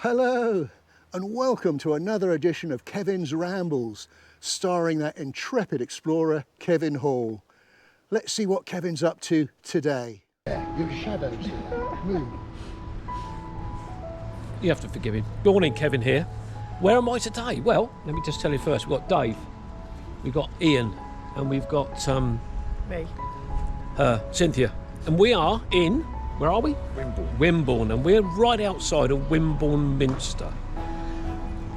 Hello and welcome to another edition of Kevin's Rambles, starring that intrepid explorer Kevin Hall. Let's see what Kevin's up to today. Your shadows here. Move. You have to forgive him. Morning, Kevin here. Where am I today? Well, let me just tell you first. We've got Dave, we've got Ian, and we've got me. Cynthia. And we are in, where are we? Wimborne, and we're right outside of Wimborne Minster,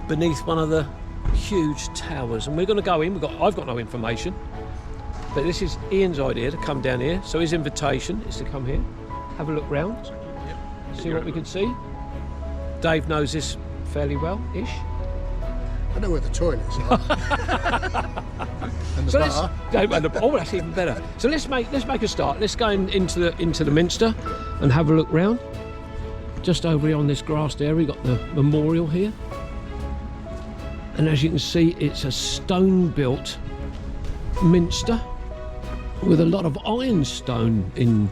beneath one of the huge towers. And we're going to go in. I've got no information, but this is Ian's idea to come down here. So his invitation is to come here, have a look round, see what we can see. Dave knows this fairly well-ish. I know where the toilets are. And the bar. Oh, that's even better. So let's make a start. Let's go into the Minster and have a look round. Just over here on this grassed area, we've got the memorial here. And as you can see, it's a stone-built minster with a lot of ironstone in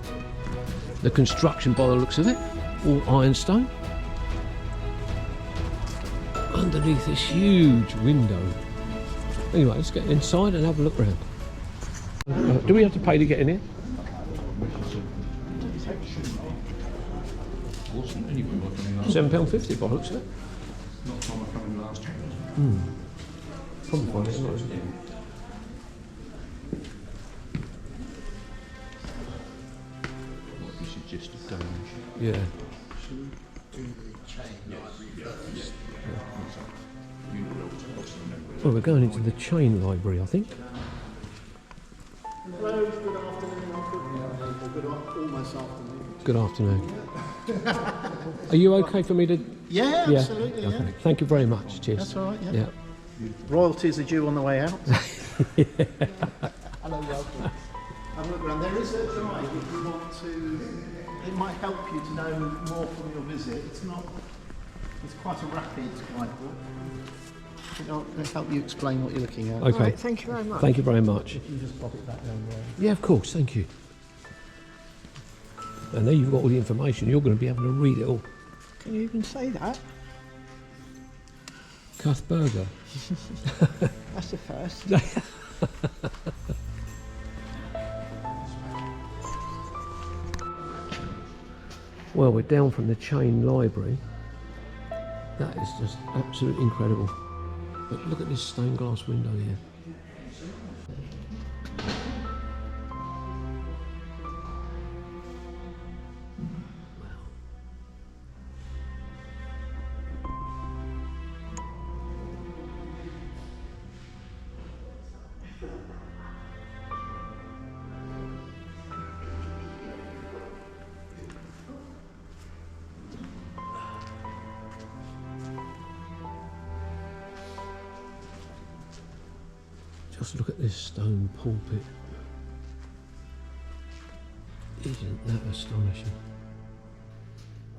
the construction by the looks of it. All ironstone. Underneath this huge window. Anyway, let's get inside and have a look around. Do we have to pay to get in here? £7.50 by the looks of it. Not time I come in last year. Probably fine, isn't it? What you suggested donation. Yeah. Well, we're going into the chain library, I think. Hello, good afternoon. Almost afternoon. Good afternoon. Are you okay for me to... Yeah, absolutely. Okay. Yeah. Thank you very much. Cheers. That's all right. Yeah. Yeah. Royalties are due on the way out. Yeah. Hello, welcome. Have a look around. There is a drive if you want to. It might help you to know more from your visit. It's quite a rapid guidebook. It'll help you explain what you're looking at. Okay. Right, thank you very much. Thank you very much. You can just pop it back down there. Yeah, of course. Thank you. And now you've got all the information. You're going to be able to read it all. Can you even say that? Cuthburga. That's the first. Well, we're down from the chain library. That is just absolutely incredible. But look at this stained glass window here. Just look at this stone pulpit. Isn't that astonishing?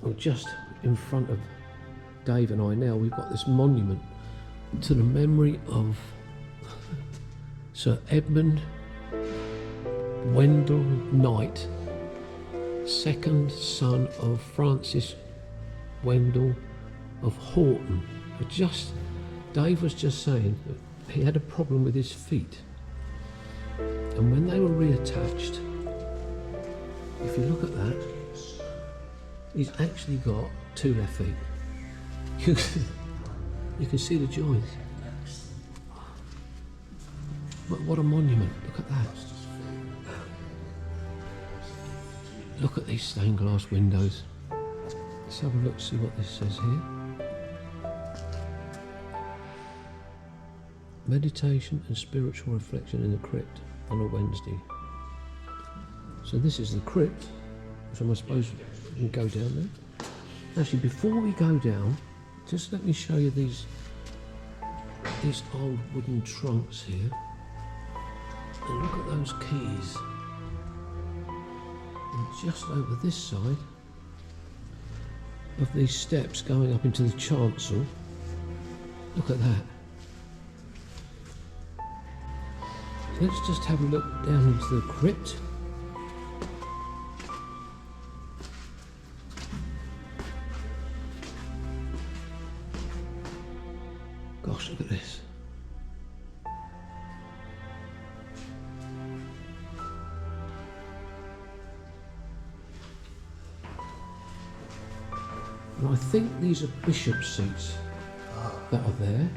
Well, just in front of Dave and I now, we've got this monument to the memory of Sir Edmund Wendell Knight, second son of Francis Wendell of Horton. Dave was just saying that he had a problem with his feet, and when they were reattached, if you look at that, he's actually got two left feet. You can see the joints. What a monument. Look at that. Look at these stained glass windows. Let's have a look, see what this says here. Meditation and spiritual reflection in the crypt on a Wednesday. So this is the crypt, so I suppose we can go down there. Actually, before we go down, just let me show you these old wooden trunks here. And look at those keys. And just over this side of these steps going up into the chancel, look at that. Let's just have a look down into the crypt. Gosh, look at this. And I think these are bishop seats that are there,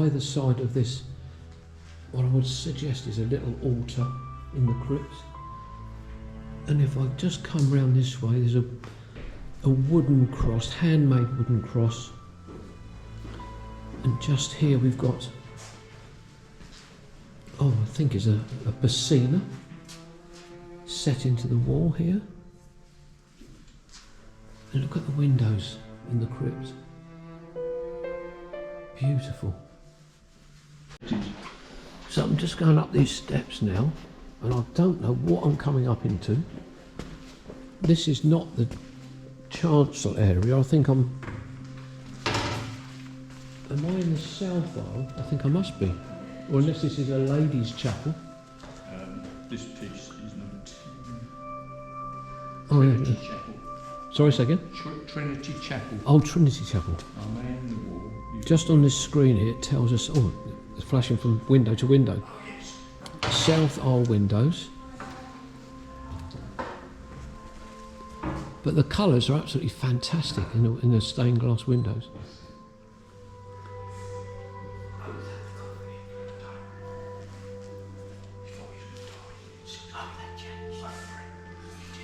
either side of this, what I would suggest is a little altar in the crypt. And if I just come round this way, there's a wooden cross, handmade wooden cross. And just here we've got, I think is a basina set into the wall here. And look at the windows in the crypt. Beautiful. So I'm just going up these steps now, and I don't know what I'm coming up into. This is not the chancel area. I think am I in the south aisle? I think I must be. Or unless this is a ladies' chapel. This piece is number 10. Oh yeah. Trinity Chapel. Sorry, say again? Trinity Chapel. Oh, Trinity Chapel. Our man in the wall. Just on this screen here, it tells us, oh, it's flashing from window to window. South aisle windows. But the colours are absolutely fantastic in the stained glass windows.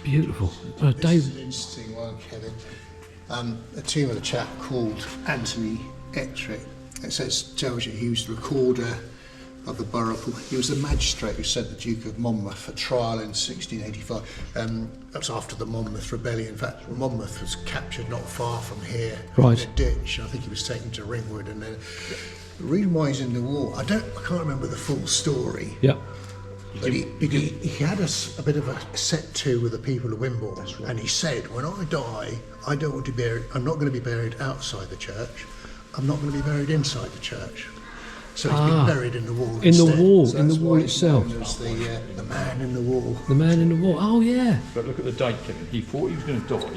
Beautiful. This Dave. is an interesting one, Kevin. A tomb of a chap called Anthony Æthelred. It says, tells you he was the recorder of the borough. He was the magistrate who sent the Duke of Monmouth for trial in 1685. That was after the Monmouth Rebellion. In fact, Monmouth was captured not far from here Right. in a ditch. I think he was taken to Ringwood, and then the reason why he's in the war, I can't remember the full story. Yeah. But he had a bit of a set to with the people of Wimborne, and he said, when I die, I don't want to be buried, I'm not going to be buried outside the church, I'm not going to be buried inside the church. So he's been buried in the wall In instead. the wall, So in the that's wall why he's itself. known as the man in the wall. The man in the wall. Oh, yeah. But look at the date, Kevin. He thought he was going to die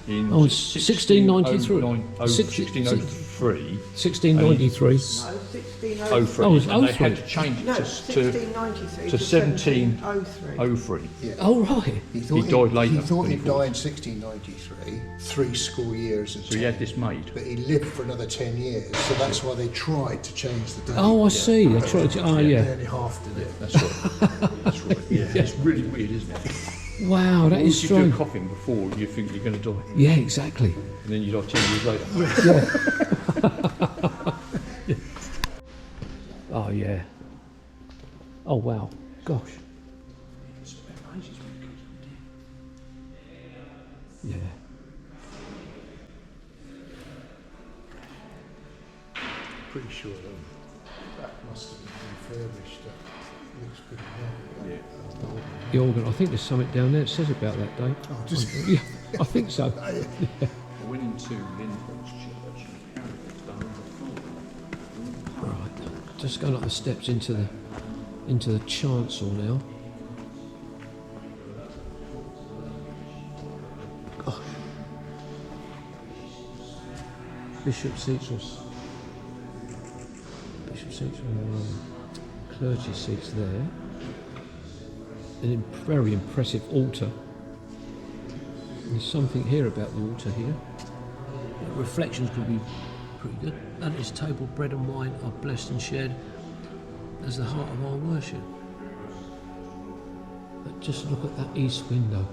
in 1693. 1603. 1693. 03. Oh, it's and they 03. had to change it No, to 1693 to 1703. 1703. Yeah. Oh, right. He thought died later He thought than he he'd thought. died in 1693, 3 school years and So he had this made. but he lived for another 10 years, so that's why they tried to change the date. Oh, I see. They tried to. Oh, They yeah. only half did it. That's right. That's right. Yeah. It's really weird, isn't it? Wow, that is Once you do a strange. coffin before, you think you're going to die, Yeah, exactly. and then you die 10 years later. Oh, yeah. Oh, wow. Gosh. Yeah. Pretty sure that must have been refurbished. Looks pretty well. The organ. I think there's something down there that says about that date. Oh, just Yeah, I think so. I went into Lindford's church and apparently it's done before. Right. Just going up the steps into the chancel now. Gosh. Bishop seats or clergy seats there. Very impressive altar. And there's something here about the altar here. The reflections could be pretty good. And its table, bread and wine are blessed and shared as the heart of our worship. But just look at that east window.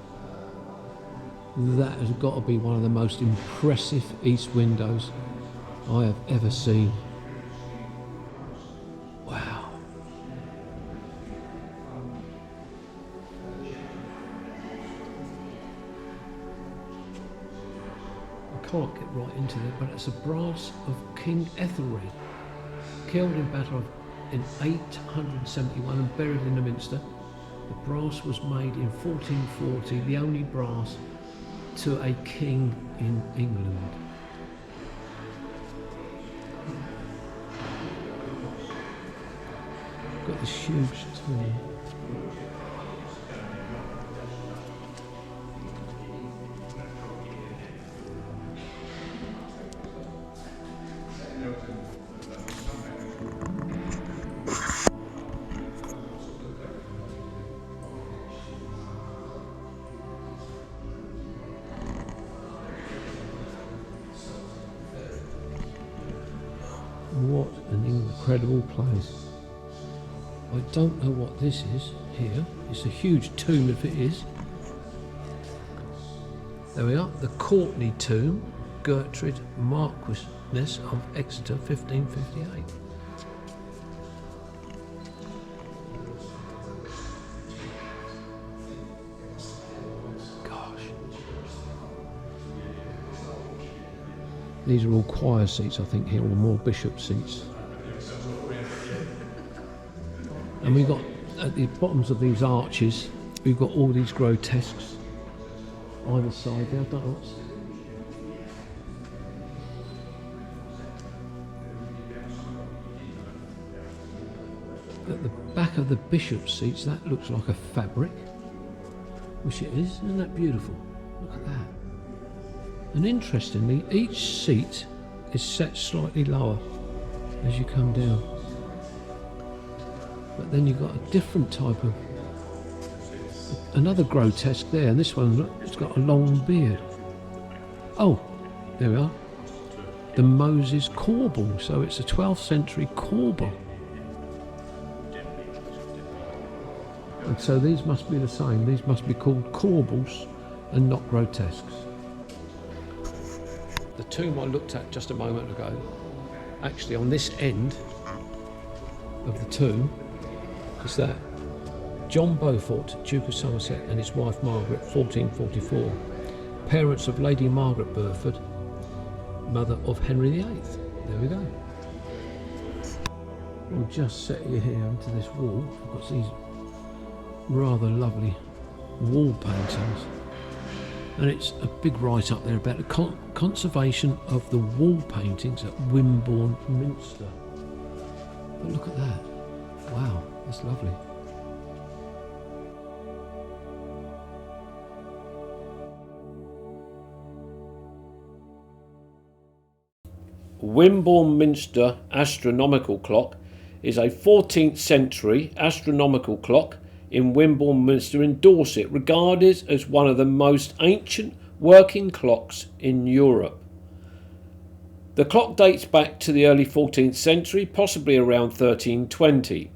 That has got to be one of the most impressive east windows I have ever seen. Wow. I can't get right into it, but it's a brass of King Æthelred, killed in battle in 871 and buried in the Minster. The brass was made in 1440, the only brass to a king in England. Got this huge tomb. What an incredible place. I don't know what this is here. It's a huge tomb if it is. There we are, the Courtney tomb, Gertrude, Marquessess of Exeter, 1558. Gosh. These are all choir seats, I think, here, or more bishop seats. And we've got, at the bottoms of these arches, we've got all these grotesques either side there. I don't know what's... At the back of the bishop's seats, that looks like a fabric, which it is. Isn't that beautiful? Look at that. And interestingly, each seat is set slightly lower as you come down. But then you've got a different type of, another grotesque there, and this one, look, it's got a long beard. Oh, there we are. The Moses corbel, so it's a 12th century corbel. And so these must be the same. These must be called corbels and not grotesques. The tomb I looked at just a moment ago, actually on this end of the tomb, is that John Beaufort, Duke of Somerset, and his wife Margaret, 1444, parents of Lady Margaret Beaufort, mother of Henry VIII. There we go. We'll just set you here into this wall. I've got these rather lovely wall paintings, and it's a big write up there about the conservation of the wall paintings at Wimborne Minster. But look at that. Wow, that's lovely. Wimborne Minster astronomical clock is a 14th century astronomical clock in Wimborne Minster in Dorset, regarded as one of the most ancient working clocks in Europe. The clock dates back to the early 14th century, possibly around 1320.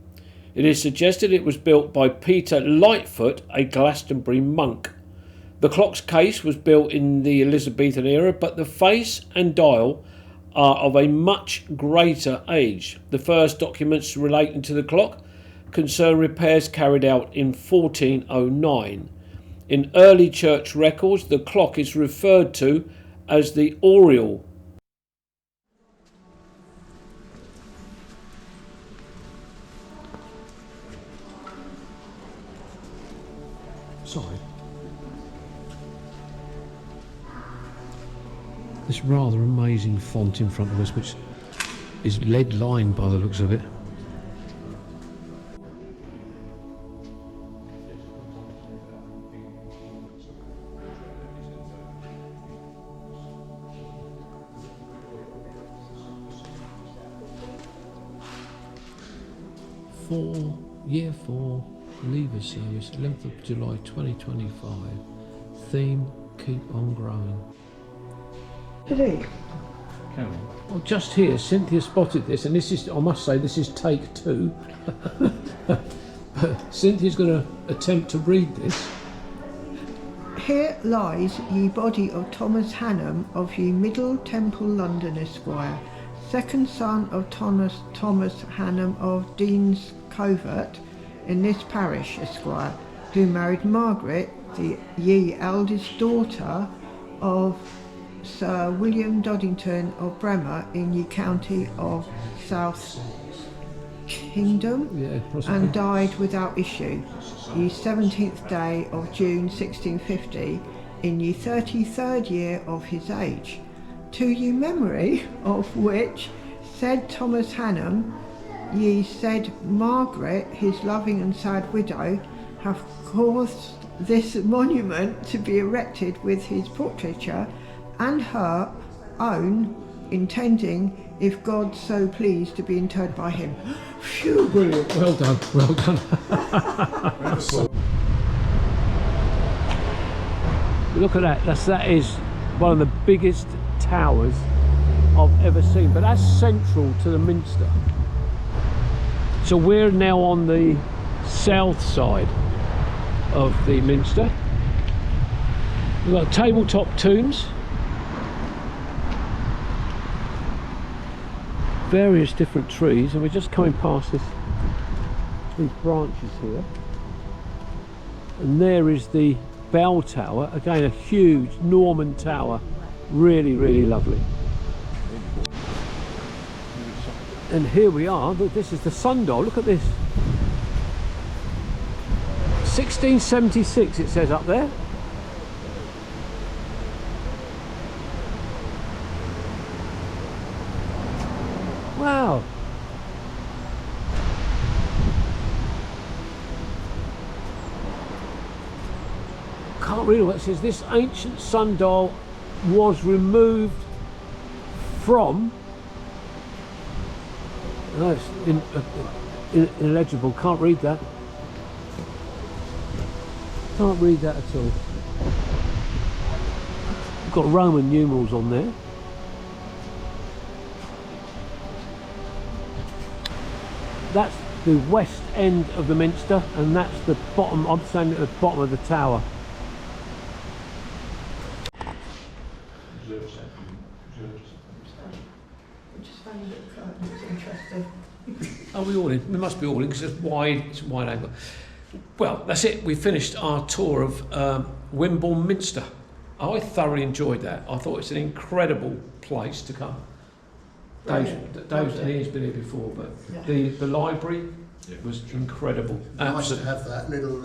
It is suggested it was built by Peter Lightfoot, a Glastonbury monk. The clock's case was built in the Elizabethan era, but the face and dial are of a much greater age. The first documents relating to the clock concern repairs carried out in 1409. In early church records, the clock is referred to as the Oriel. Sorry. This rather amazing font in front of us, which is lead lined by the looks of it. Year 4, Lever Service, 11th of July 2025. Theme, keep on growing. Today. Well, just here, Cynthia spotted this, and this is, I must say, this is take 2. But Cynthia's going to attempt to read this. Here lies ye body of Thomas Hannam of ye Middle Temple, London, Esquire, second son of Thomas Hannam of Dean's Covert in this parish, Esquire, who married Margaret, the ye eldest daughter of Sir William Doddington of Bremer in ye county of South Kingdom, and died without issue, ye 17th day of June 1650, in ye 33rd year of his age, to ye memory of which said Thomas Hannam, ye said Margaret, his loving and sad widow, have caused this monument to be erected with his portraiture and her own, intending, if God so pleased, to be interred by him. Phew. Brilliant, well done, well done. Look at that, that is one of the biggest towers I've ever seen, but that's central to the Minster. So we're now on the south side of the Minster. We've got tabletop tombs, various different trees, and we're just coming past these branches here. And there is the bell tower, again a huge Norman tower, really, really lovely. And here we are, look, this is the sundial, look at this. 1676 it says up there. Wow. Can't read what it says. This ancient sundial was removed from... No, it's illegible, can't read that. Can't read that at all. We've got Roman numerals on there. That's the west end of the Minster, and that's the bottom, I'm saying at the bottom of the tower. Are we all in? We must be all in because it's a wide angle. Well, that's it. We finished our tour of Wimborne Minster. I thoroughly enjoyed that. I thought it's an incredible place to come. Dave's and he's been here before, but the library was incredible. Nice to have that little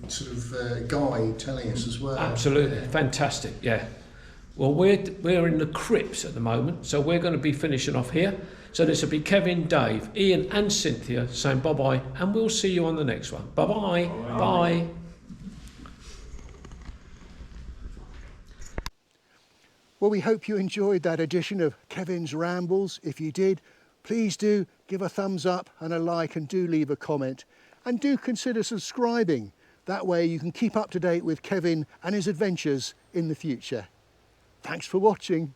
sort of guide telling us as well. Absolutely, fantastic. Yeah. Well, we're in the crypts at the moment, so we're going to be finishing off here. So this will be Kevin, Dave, Ian and Cynthia saying bye-bye, and we'll see you on the next one. Bye-bye. Bye. Well, we hope you enjoyed that edition of Kevin's Rambles. If you did, please do give a thumbs up and a like, and do leave a comment. And do consider subscribing. That way you can keep up to date with Kevin and his adventures in the future. Thanks for watching.